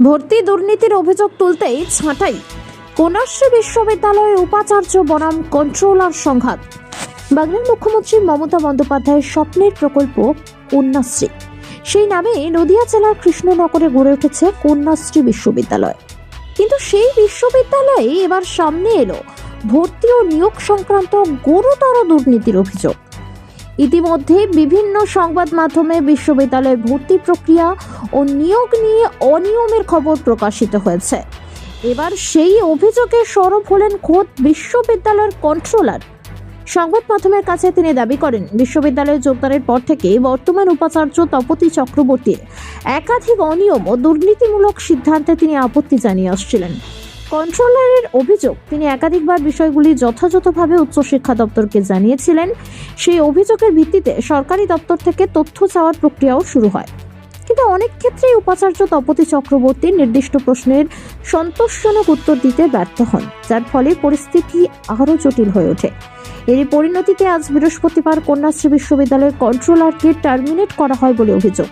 ভর্তি দুর্নীতির অভিযোগ তুলতেই ছাঁটাই কন্যাশ্রী বিশ্ববিদ্যালয়ে উপাচার্য বনাম কন্ট্রোলার সংঘাত। বাংলার মুখ্যমন্ত্রী মমতা বন্দ্যোপাধ্যায়ের স্বপ্নের প্রকল্প কন্যাশ্রী, সেই নামে নদিয়া জেলার কৃষ্ণনগরে গড়ে উঠেছে কন্যাশ্রী বিশ্ববিদ্যালয়। কিন্তু সেই বিশ্ববিদ্যালয়ে এবার সামনে এলো ভর্তি ও নিয়োগ সংক্রান্ত গুরুতর দুর্নীতির অভিযোগ। ইতিমধ্যে বিভিন্ন সংবাদ মাধ্যমে বিশ্ববিদ্যালয়ের ভর্তি প্রক্রিয়া ও নিয়োগ নিয়ে অনিয়মের খবর প্রকাশিত হয়েছে। এবার সেই অভিযোগে সরব হলেন খোদ বিশ্ববিদ্যালয়ের কন্ট্রোলার। সংবাদ মাধ্যমের কাছে তিনি দাবি করেন, বিশ্ববিদ্যালয়ে যোগদানের পর থেকে বর্তমান উপাচার্য তপতী চক্রবর্তীর একাধিক অনিয়ম ও দুর্নীতিমূলক সিদ্ধান্তে তিনি আপত্তি জানিয়ে আসছিলেন। কন্ট্রোলারের অভিযোগ, তিনি একাধিকবার বিষয়গুলি যথাযথভাবে উচ্চশিক্ষা দপ্তরকে জানিয়েছিলেন। সেই অভিযোগের ভিত্তিতে সরকারি দপ্তর থেকে তথ্য চাওয়ার প্রক্রিয়াও শুরু হয়, কিন্তু অনেক ক্ষেত্রেই উপাচার্য তপতী চক্রবর্তী নির্দিষ্ট প্রশ্নের সন্তোষজনক উত্তর দিতে ব্যর্থ হন, যার ফলে পরিস্থিতি আরও জটিল হয়ে ওঠে। এরই পরিণতিতে আজ বৃহস্পতিবার কন্যাশ্রী বিশ্ববিদ্যালয়ের কন্ট্রোলারকে টার্মিনেট করা হয় বলে অভিযোগ।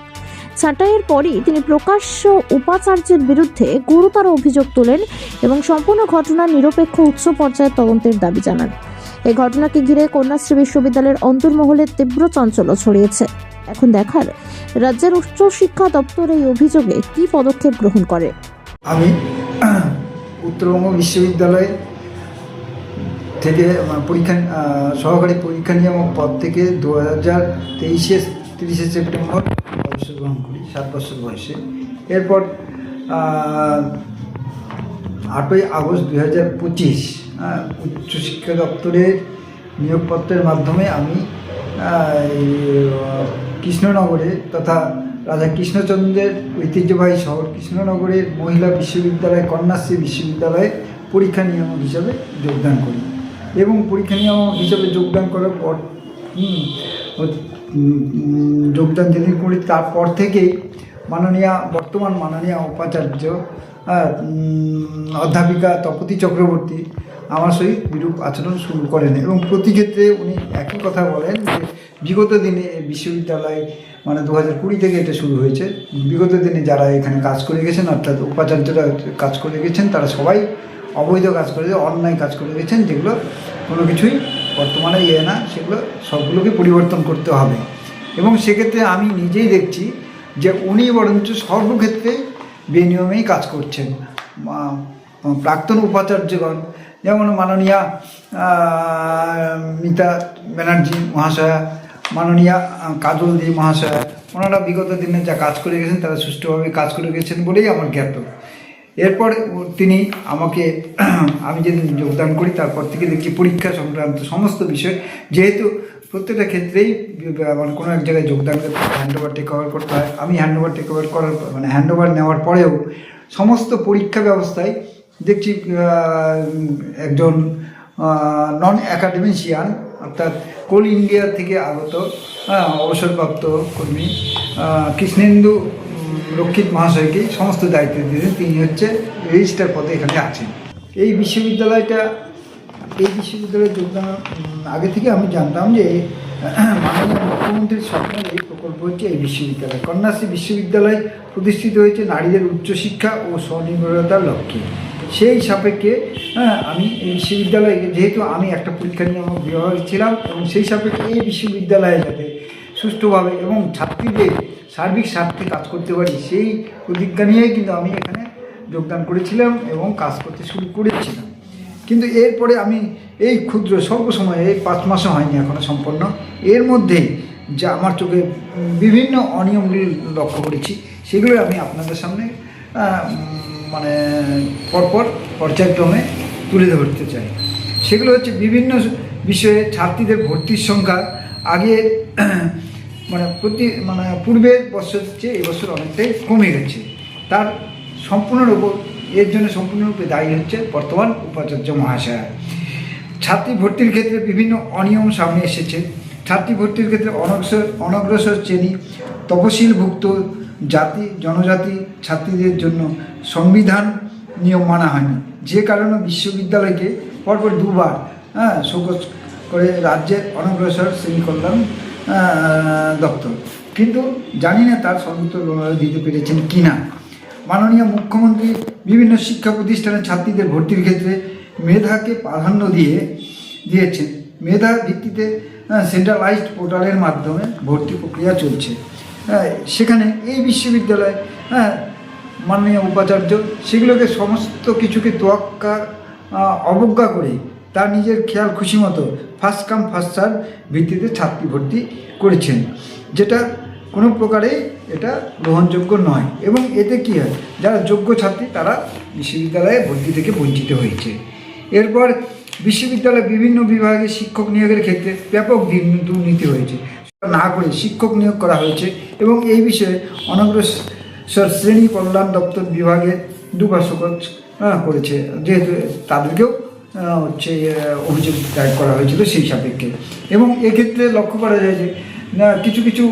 ছাঁটাইয়ের পরই তিনি প্রকাশ্য উপাচার্যের বিরুদ্ধে গুরুতর অভিযোগ তোলেন এবং সম্পূর্ণ ঘটনার নিরপেক্ষ উচ্চ পর্যায়ের তদন্তের দাবি জানান। এই ঘটনাকে ঘিরে কন্যাশ্রী বিশ্ববিদ্যালয়ের অন্তর্মহলে তীব্র চাঞ্চল্য ছড়িয়েছে। এখন দেখার রাজ্যের উচ্চ শিক্ষা দপ্তর এই অভিযোগে কি পদক্ষেপ গ্রহণ করে। আমি উত্তরবঙ্গ বিশ্ববিদ্যালয় থেকে সহকারী পরীক্ষা নিয়ামক পদ থেকে 2023-এর 30শে সেপ্টেম্বর অবসর গ্রহণ করি 7 বছর বয়সে। এরপর 8ই আগস্ট 2025 উচ্চশিক্ষা দপ্তরের নিয়োগপত্রের মাধ্যমে আমি কৃষ্ণনগরে তথা রাজা কৃষ্ণচন্দ্রের ঐতিহ্যবাহী শহর কৃষ্ণনগরের মহিলা বিশ্ববিদ্যালয় কন্যাশ্রী বিশ্ববিদ্যালয়ে পরীক্ষা নিয়ামক হিসাবে যোগদান করি এবং পরীক্ষা নিয়ামক হিসাবে যোগদান করার পর যোগদান যেদিন করি তারপর থেকেই বর্তমান মাননীয় উপাচার্য অধ্যাপিকা তপতী চক্রবর্তী আমার সহিত বিরূপ আচরণ শুরু করেন এবং প্রতি ক্ষেত্রে উনি একই কথা বলেন যে বিগত দিনে বিশ্ববিদ্যালয় 2020 থেকে এটা শুরু হয়েছে। বিগত দিনে যারা এখানে কাজ করে গেছেন, অর্থাৎ উপাচার্যরা কাজ করে গেছেন, তারা সবাই অবৈধ কাজ করে অন্যায় কাজ করে গেছেন, যেগুলো কোনো কিছুই বর্তমানে না, সেগুলো সবগুলোকে পরিবর্তন করতে হবে। এবং সেক্ষেত্রে আমি নিজেই দেখছি যে উনি বরঞ্চ সর্বক্ষেত্রে বেনিয়মেই কাজ করছেন। প্রাক্তন উপাচার্যগণ যেমন মাননীয়া মিতা ব্যানার্জি মহাশয়া, মাননীয়া কাজল দি মহাশয়া, ওনারা বিগত দিনে যা কাজ করে গেছেন তারা সুষ্ঠুভাবে কাজ করে গেছেন বলেই আমার জ্ঞাত। এরপর তিনি আমি যেদিন যোগদান করি তারপর থেকে দেখছি পরীক্ষা সংক্রান্ত সমস্ত বিষয়, যেহেতু প্রত্যেকটা ক্ষেত্রেই কোনো এক জায়গায় যোগদান করতে হ্যান্ডওভার টেক ওভার করতে হয়। আমি হ্যান্ডওভার টেক ওভার করার হ্যান্ডওভার নেওয়ার পরেও সমস্ত পরীক্ষা ব্যবস্থায় দেখছি একজন নন অ্যাকাডেমিশিয়ান, অর্থাৎ কোল ইন্ডিয়া থেকে আগত অবসরপ্রাপ্ত কর্মী কৃষ্ণেন্দু রক্ষিত মহাশয়কেই সমস্ত দায়িত্ব দিয়েছেন। তিনি রেজিস্ট্রার পদে এখানে আছেন। এই বিশ্ববিদ্যালয়ে যোগদান আগে থেকে আমি জানতাম যে মাননীয় মুখ্যমন্ত্রীর স্বপ্নের এই প্রকল্প হচ্ছে এই বিশ্ববিদ্যালয়। কন্যাশ্রী বিশ্ববিদ্যালয় প্রতিষ্ঠিত হয়েছে নারীদের উচ্চশিক্ষা ও স্বনির্ভরতার লক্ষ্যে। সেই সাপেক্ষে আমি এই বিশ্ববিদ্যালয়ে, যেহেতু আমি একটা পরীক্ষা নিয়ামক বিভাগে ছিলাম, এবং সেই সাপেক্ষে এই বিশ্ববিদ্যালয়ে যাতে সুষ্ঠুভাবে এবং ছাত্রীদের সার্বিক স্বার্থে কাজ করতে পারি, সেই প্রতিজ্ঞা নিয়েই কিন্তু আমি এখানে যোগদান করেছিলাম এবং কাজ করতে শুরু করেছিলাম। কিন্তু এরপরে আমি এই ক্ষুদ্র স্বল্প সময়ে, এই 5 মাসও হয়নি এখনও সম্পন্ন, এর মধ্যেই যা আমার চোখে বিভিন্ন অনিয়মগুলি লক্ষ্য করেছি, সেগুলো আমি আপনাদের সামনে পরপর পর্যায়ক্রমে তুলে ধরতে চাই। সেগুলো হচ্ছে বিভিন্ন বিষয়ে ছাত্রীদের ভর্তির সংখ্যা আগে পূর্বের বছর চেয়ে এবছর অনেকটাই কমে গেছে। তার এর জন্য সম্পূর্ণরূপে দায়ী হচ্ছে বর্তমান উপাচার্য মহাশয়া। ছাত্রী ভর্তির ক্ষেত্রে বিভিন্ন অনিয়ম সামনে এসেছে। ছাত্রী ভর্তির ক্ষেত্রে অনগ্রসর শ্রেণী, তপশিলভুক্ত জনজাতি ছাত্রীদের জন্য সংবিধান নিয়ম মানা হয়নি, যে কারণে বিশ্ববিদ্যালয়কে পরপর 2 বার শোকজ করে রাজ্যের অনগ্রসর শ্রেণী কল্যাণ দপ্তর, কিন্তু জানি না তার সর্বোত্তর দিতে পেরেছেন কিনা। মাননীয় মুখ্যমন্ত্রী বিভিন্ন শিক্ষা প্রতিষ্ঠানের ছাত্রীদের ভর্তির ক্ষেত্রে মেধাকে প্রাধান্য দিয়েছেন। মেধা ভিত্তিতে সেন্ট্রালাইজড পোর্টালের মাধ্যমে ভর্তি প্রক্রিয়া চলছে। সেখানে এই বিশ্ববিদ্যালয় মাননীয় উপাচার্য সেগুলোকে সমস্ত কিছুকে অবজ্ঞা করে তার নিজের খেয়াল খুশি মতো ফার্স্ট কাম ফার্স্ট সার্ভ ভিত্তিতে ছাত্রী ভর্তি করেছেন, যেটা কোনো প্রকারে এটা গ্রহণযোগ্য নয়। এবং এতে কী হয়, যারা যোগ্য ছাত্রী তারা বিশ্ববিদ্যালয়ে ভর্তি থেকে বঞ্চিত হয়েছে। এরপর বিশ্ববিদ্যালয়ে বিভিন্ন বিভাগে শিক্ষক নিয়োগের ক্ষেত্রে ব্যাপক দুর্নীতি হয়েছে না করে শিক্ষক নিয়োগ করা হয়েছে এবং এই বিষয়ে অনগ্রসর শ্রেণী কল্যাণ দপ্তর বিভাগে দুঃখপ্রকাশ করেছে, যেহেতু তাদেরকেও অভিযোগ দায়ের করা হয়েছিল সেই সাপেক্ষে। এবং এক্ষেত্রে লক্ষ্য করা যায় যে কিছু কিছু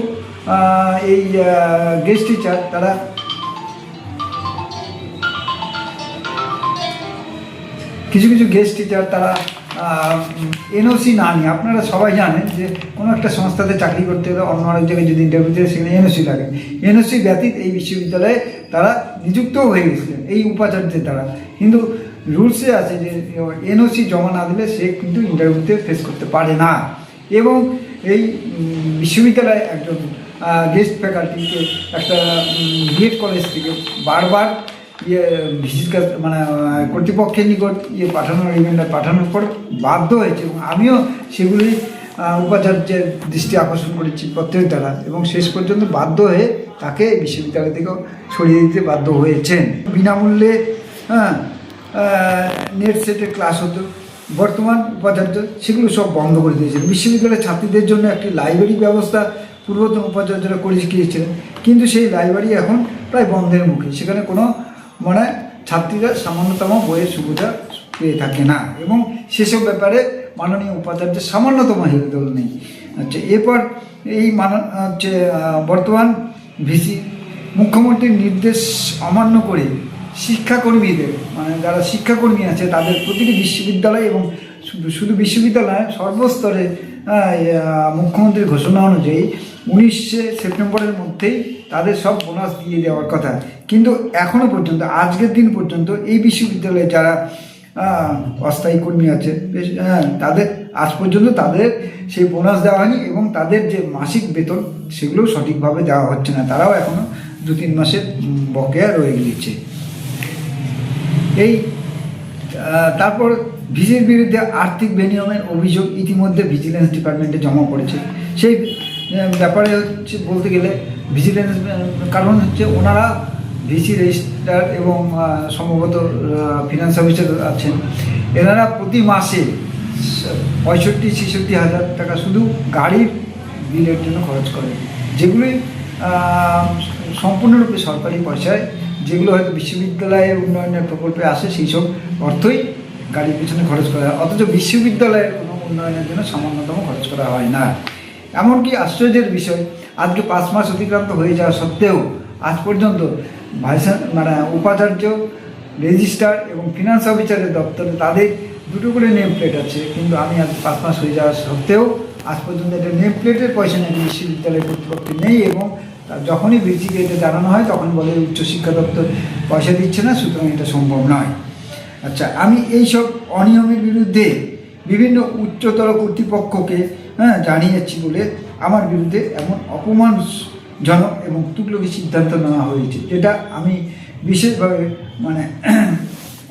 এই গেস্ট টিচার তারা এনওসি না নিয়ে, আপনারা সবাই জানেন যে কোনো একটা সংস্থাতে চাকরি করতে হলে অন্য আরেক জায়গায় যদি ইন্টারভিউ দেয় সেখানে এনওসি লাগে। এনওসি ব্যতীত এই বিশ্ববিদ্যালয়ে তারা নিযুক্তও হয়ে গেছিলেন এই উপাচার্যের দ্বারা, কিন্তু রুলসে আছে যে এনওসি জমা না দিলে সে কিন্তু ইন্টারভিউতে ফেস করতে পারে না। এবং এই বিশ্ববিদ্যালয়ে একজন গেস্ট ফ্যাকাল্টিকে একটা বিএড কলেজ থেকে বারবার কর্তৃপক্ষের নিকট রিমাইন্ডার পাঠানোর পর বাধ্য হয়েছে এবং আমিও সেগুলি উপাচার্যের দৃষ্টি আকর্ষণ করেছি পত্রের দ্বারা, এবং শেষ পর্যন্ত বাধ্য হয়ে তাকে বিশ্ববিদ্যালয় থেকেও সরিয়ে দিতে বাধ্য হয়েছেন। বিনামূল্যে নেট সেটের ক্লাস হতো, বর্তমান উপাচার্য সেগুলো সব বন্ধ করে দিয়েছেন। বিশ্ববিদ্যালয়ের ছাত্রীদের জন্য একটি লাইব্রেরি ব্যবস্থা পূর্বতন উপাচার্যরা করে গিয়েছিলেন, কিন্তু সেই লাইব্রেরি এখন প্রায় বন্ধের মুখে। সেখানে কোনো ছাত্রীরা সামান্যতম বইয়ের সুবিধা পেয়ে থাকে না এবং সেসব ব্যাপারে মাননীয় উপাচার্যের সামান্যতম হেলদোল নেই। আচ্ছা, এরপর এই বর্তমান ভিসি মুখ্যমন্ত্রীর নির্দেশ অমান্য করে শিক্ষাকর্মীদের যারা শিক্ষাকর্মী আছে তাদের প্রতিটি বিশ্ববিদ্যালয় এবং শুধু বিশ্ববিদ্যালয় সর্বস্তরে মুখ্যমন্ত্রীর ঘোষণা অনুযায়ী 19 সেপ্টেম্বরের মধ্যেই তাদের সব বোনাস দিয়ে দেওয়ার কথা, কিন্তু এখনও পর্যন্ত আজকের দিন পর্যন্ত এই বিশ্ববিদ্যালয়ে যারা অস্থায়ী কর্মী আছে তাদের আজ পর্যন্ত তাদের সেই বোনাস দেওয়া হয়নি এবং তাদের যে মাসিক বেতন সেগুলোও সঠিকভাবে দেওয়া হচ্ছে না, তারাও এখনও 2-3 মাসের বকেয়া রয়ে গিয়েছে। তারপর ভিসির বিরুদ্ধে আর্থিক বেনিয়মের অভিযোগ ইতিমধ্যে ভিজিলেন্স ডিপার্টমেন্টে জমা পড়েছে। সেই ব্যাপারে বলতে গেলে ভিজিলেন্স কারণ ওনারা ভিসি রেজিস্ট্রার এবং সম্ভবত ফিনান্স অফিসার আছেন, এনারা প্রতি মাসে 65-66 হাজার টাকা শুধু গাড়ির বিলের জন্য খরচ করে, যেগুলি সম্পূর্ণরূপে সরকারি পয়সায়, যেগুলো হয়তো বিশ্ববিদ্যালয়ের উন্নয়নের প্রকল্পে আসে সেই সব অর্থই গাড়ির পিছনে খরচ করা হয়, অথচ বিশ্ববিদ্যালয়ের কোনো উন্নয়নের জন্য সামান্যতম খরচ করা হয় না। এমনকি আশ্চর্যের বিষয়, আজকে 5 মাস অতিক্রান্ত হয়ে যাওয়া সত্ত্বেও আজ পর্যন্ত উপাচার্য, রেজিস্ট্রার এবং ফিনান্স অফিসারের দপ্তরে তাদের 2টো করে নেম প্লেট আছে, কিন্তু আমি আজ 5 মাস হয়ে যাওয়া সত্ত্বেও আজ পর্যন্ত এটা নেম প্লেটের পয়সা নাকি বিশ্ববিদ্যালয় কর্তৃপক্ষ নেই, এবং যখনই ভিসিকে এটা জানানো হয় তখন বলে উচ্চশিক্ষা দপ্তর পয়সা দিচ্ছে না, সুতরাং এটা সম্ভব নয়। আচ্ছা, আমি এইসব অনিয়মের বিরুদ্ধে বিভিন্ন উচ্চতর কর্তৃপক্ষকে জানিয়েছি বলে আমার বিরুদ্ধে এমন অপমানজনক এবং তুগলকি সিদ্ধান্ত নেওয়া হয়েছে, যেটা আমি বিশেষভাবে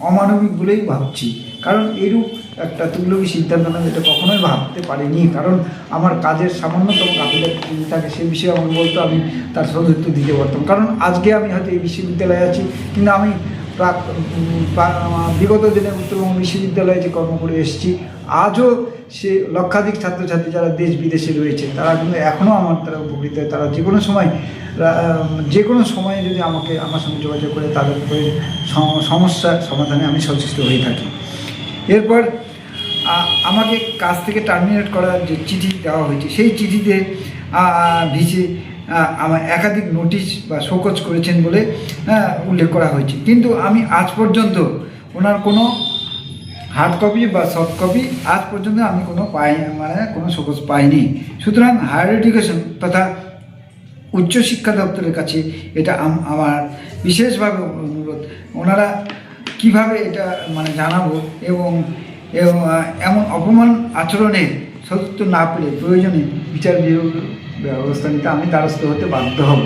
অমানবিক বলেই ভাবছি। কারণ এরূপ একটা তুগলকি সিদ্ধান্ত নেওয়া এটা কখনোই ভাবতে পারিনি, কারণ আমার কাজের সামান্যতম গাফিলতি যদি থাকে সে বিষয়ে আমার বলতো আমি তার সদুত্তর দিতে পারতাম। কারণ আজকে আমি হয়তো এই বিশ্ববিদ্যালয়ে আছি, কিন্তু আমি বিগত দিনে উত্তরবঙ্গ বিশ্ববিদ্যালয়ে যে কর্ম করে এসেছি, আজও সে লক্ষাধিক ছাত্রছাত্রী যারা দেশ বিদেশে রয়েছে তারা কিন্তু এখনও আমার দ্বারা উপকৃত হয়। তারা যে কোনো সময়ে যদি আমার সঙ্গে যোগাযোগ করে তাদের উপরে সমস্যার সমাধানে আমি সচেষ্ট হয়ে থাকি। এরপর আমাকে কাজ থেকে টার্মিনেট করার যে চিঠি দেওয়া হয়েছে সেই চিঠিতে ভিসি আমার একাধিক নোটিশ বা শোকজ করেছেন বলে উল্লেখ করা হয়েছে, কিন্তু আমি আজ পর্যন্ত ওনার কোনো হার্ড কপি বা সফট কপি আজ পর্যন্ত আমি কোনো শোকজ পাইনি। সুতরাং হায়ার এডুকেশন তথা উচ্চশিক্ষা দপ্তরের কাছে এটা আমার বিশেষভাবে অনুরোধ, ওনারা কিভাবে এটা মানে জানাবো এবং এমন অপমান আচরণের সত্য না পেলে প্রয়োজনে বিচার বিভাগীয় ব্যবস্থা নিতে আমি দ্বারস্থ হতে বাধ্য হব।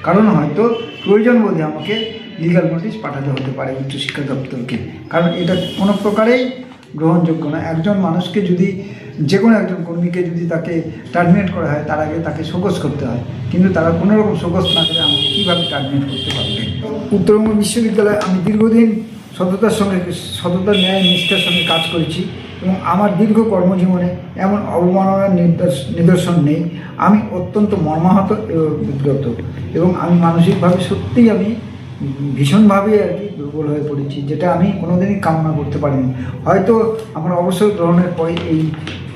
কারণ হয়তো প্রয়োজন বোধে আমাকে লিগ্যাল নোটিশ পাঠাতে হতে পারে উচ্চশিক্ষা দপ্তরকে, কারণ এটা কোনো প্রকারেই গ্রহণযোগ্য না। একজন মানুষকে যদি, যে কোনো একজন কর্মীকে যদি তাকে টার্মিনেট করা হয়, তার আগে তাকে শোকজ করতে হয়, কিন্তু তারা কোনো রকম শোকজ না করে আমাকে কীভাবে টার্মিনেট করতে পারবে। উত্তরবঙ্গ বিশ্ববিদ্যালয়ে আমি দীর্ঘদিন সততার ন্যায় নিষ্ঠার সঙ্গে কাজ করেছি এবং আমার দীর্ঘ কর্মজীবনে এমন অবমাননার নিদর্শন নেই। আমি অত্যন্ত মর্মাহত এবং বিব্রত এবং আমি মানসিকভাবে সত্যিই আমি ভীষণভাবে আর কি দুর্বল হয়ে পড়েছি, যেটা আমি কোনোদিনই কামনা করতে পারিনি। হয়তো আমার অবসর গ্রহণের পরে এই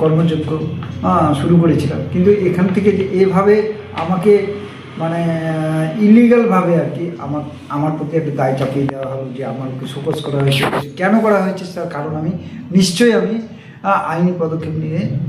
কর্মযজ্ঞ শুরু করেছিলাম, কিন্তু এখান থেকে যে এভাবে আমাকে মানে ইলিগালভাবে আর কি আমার প্রতি একটা দায় চাপিয়ে দেওয়া হলো যে আমাকে শোকজ করা হয়েছে। কেন করা হয়েছে তার কারণ আমি নিশ্চয়ই আইনি পদক্ষেপ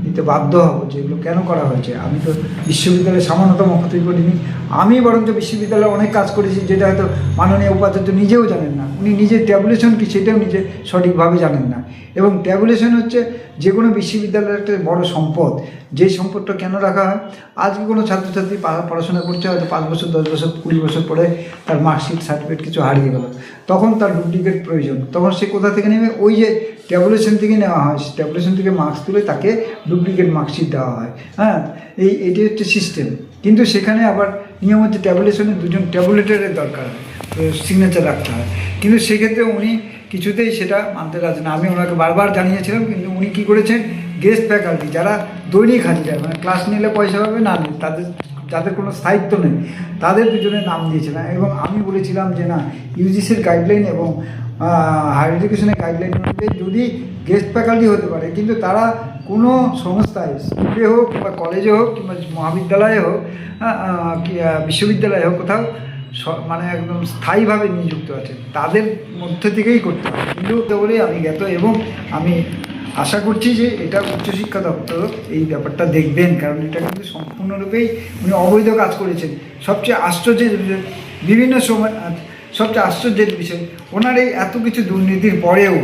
নিতে বাধ্য হব যে এগুলো কেন করা হয়েছে। আমি তো বিশ্ববিদ্যালয়ে সামান্যতম ক্ষতি করিনি, আমি বরঞ্চ বিশ্ববিদ্যালয়ে অনেক কাজ করেছি যেটা হয়তো মাননীয় উপাচার্য নিজেও জানেন না। উনি নিজের ট্যাবুলেশন কি সেটাও নিজে সঠিকভাবে জানেন না। এবং ট্যাবুলেশন হচ্ছে যে কোনো বিশ্ববিদ্যালয়ের একটা বড় সম্পদ। যেই সম্পদটা কেন রাখা হয়, আজকে কোনো ছাত্রছাত্রী পড়াশোনা করছে, হয়তো 5 বছর 10 বছর 20 বছর পরে তার মার্কশিট সার্টিফিকেট কিছু হারিয়ে গেল, তখন তার ডুপ্লিকেট প্রয়োজন। তখন সে কোথা থেকে নেবে? ওই যে ট্যাবুলেশন থেকে নেওয়া হয়, ট্যাবুলেশন থেকে মার্কস তুলে তাকে ডুপ্লিকেট মার্কশিট দেওয়া হয়। হ্যাঁ, এটি হচ্ছে সিস্টেম। কিন্তু সেখানে আবার নিয়ম হচ্ছে ট্যাবুলেশনে 2জন ট্যাবুলেটারের দরকার হয়, সিগনেচার রাখতে হয়। কিন্তু সেক্ষেত্রে উনি কিছুতেই সেটা মানতে রাজি না। আমি ওনাকে বারবার জানিয়েছিলাম, কিন্তু উনি কী করেছেন, গেস্ট ফ্যাকাল্টি যারা দৈনিক হাজিরা, মানে ক্লাস নিলে পয়সা পাবে, না নিলে যাদের কোনো স্থায়িত্ব নেই, তাদের 2জনের নাম দিয়েছিলেন। এবং আমি বলেছিলাম যে না, ইউজিসির গাইডলাইন এবং হায়ার এডুকেশনের গাইডলাইন অনুযায়ী যদি গেস্ট ফ্যাকাল্টি হতে পারে, কিন্তু তারা কোনো সংস্থায়, স্কুলে হোক বা কলেজে হোক কিংবা মহাবিদ্যালয়ে হোক, বিশ্ববিদ্যালয়ে হোক, কোথাও মানে একদম স্থায়ীভাবে নিযুক্ত আছে, তাদের মধ্যে থেকেই করতে হবে। কিন্তু বলেই আমি জ্ঞাত এবং আমি আশা করছি যে এটা উচ্চশিক্ষা দপ্তর এই ব্যাপারটা দেখবেন, কারণ এটা কিন্তু সম্পূর্ণরূপেই উনি অবৈধ কাজ করেছেন। সবচেয়ে আশ্চর্যের বিষয়, ওনার এই এত কিছু দুর্নীতির পরেও,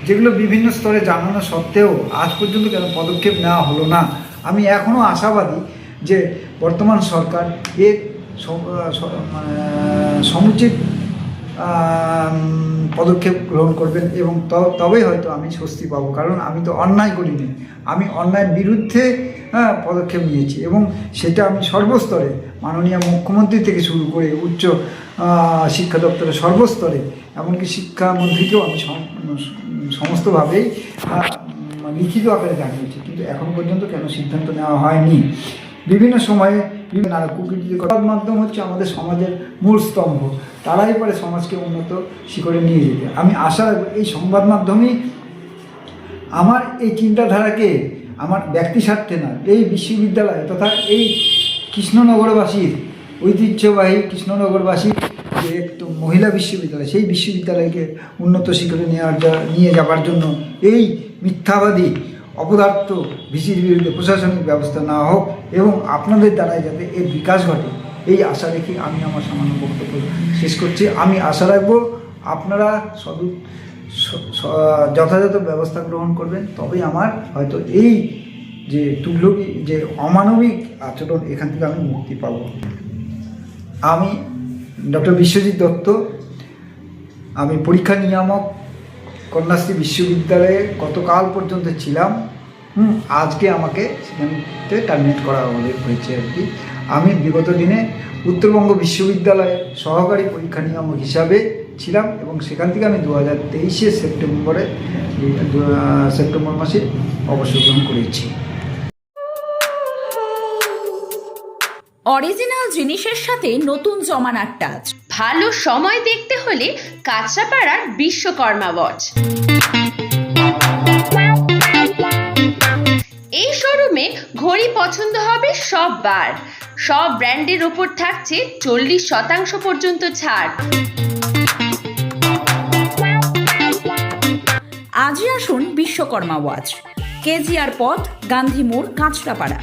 যেগুলো বিভিন্ন স্তরে জানানো সত্ত্বেও আজ পর্যন্ত কেন পদক্ষেপ নেওয়া হলো না। আমি এখনও আশাবাদী যে বর্তমান সরকার এর সমুচিত পদক্ষেপ গ্রহণ করবেন এবং তবেই হয়তো আমি স্বস্তি পাবো। কারণ আমি তো অন্যায় করিনি, আমি অন্যায়ের বিরুদ্ধে পদক্ষেপ নিয়েছি এবং সেটা আমি সর্বস্তরে, মাননীয় মুখ্যমন্ত্রী থেকে শুরু করে উচ্চ শিক্ষা দপ্তরের সর্বস্তরে, এমনকি শিক্ষামন্ত্রীকেও আমি সমস্তভাবেই লিখিত আকারে জানিয়েছি। কিন্তু এখন পর্যন্ত কেন সিদ্ধান্ত নেওয়া হয়নি? বিভিন্ন সময়ে বিভিন্ন কুকীর্তির সংবাদ মাধ্যম হচ্ছে আমাদের সমাজের মূল স্তম্ভ, তারাই পারে সমাজকে উন্নত শিখরে নিয়ে যেতে। আমি আশা রাখব এই সংবাদ মাধ্যমেই আমার এই চিন্তাধারাকে, আমার ব্যক্তি স্বার্থে না, এই বিশ্ববিদ্যালয় তথা এই কৃষ্ণনগরবাসীর ঐতিহ্যবাহী কৃষ্ণনগরবাসীর যে একটু মহিলা বিশ্ববিদ্যালয়, সেই বিশ্ববিদ্যালয়কে উন্নত শিখরে নিয়ে যাবার জন্য এই মিথ্যাবাদী অপদার্থ ভিসির বিরুদ্ধে প্রশাসনিক ব্যবস্থা নেওয়া হোক এবং আপনাদের দ্বারাই যাতে এর বিকাশ ঘটে, এই আশা রেখে আমি আমার সামান্য বক্তব্য শেষ করছি। আমি আশা রাখব আপনারা যথাযথ ব্যবস্থা গ্রহণ করবেন, তবেই আমার হয়তো এই যে তুল্যকি, যে অমানবিক আচরণ, এখান থেকে আমি মুক্তি পাব। আমি ডক্টর বিশ্বজিৎ দত্ত, আমি পরীক্ষা নিয়ামক কন্যাশ্রী বিশ্ববিদ্যালয়ে গতকাল পর্যন্ত ছিলাম। আজকে আমাকে সেখানে টার্মিনেট করা হয়েছে আর কি। আমি বিগত দিনে উত্তরবঙ্গ বিশ্ববিদ্যালয়ে সহকারী পরীক্ষা নিয়ামক হিসাবে ছিলাম এবং সেখান থেকে আমি 2023 সেপ্টেম্বর মাসে অবসর গ্রহণ করেছি। অরিজিনাল জিনিসের সাথে নতুন জমানার টাচ। ভালো সময় দেখতে হলে কাঁচরাপাড়ার বিশ্বকর্মা ওয়াচ। এই শোরুমে ঘড়ি পছন্দ হবে সববার। সব ব্র্যান্ডের ওপর থাকছে 40% পর্যন্ত ছাড়। আজই আসুন বিশ্বকর্মা ওয়াচ, কেজিআর পথ, গান্ধী মোড়, কাঁচরাপাড়া।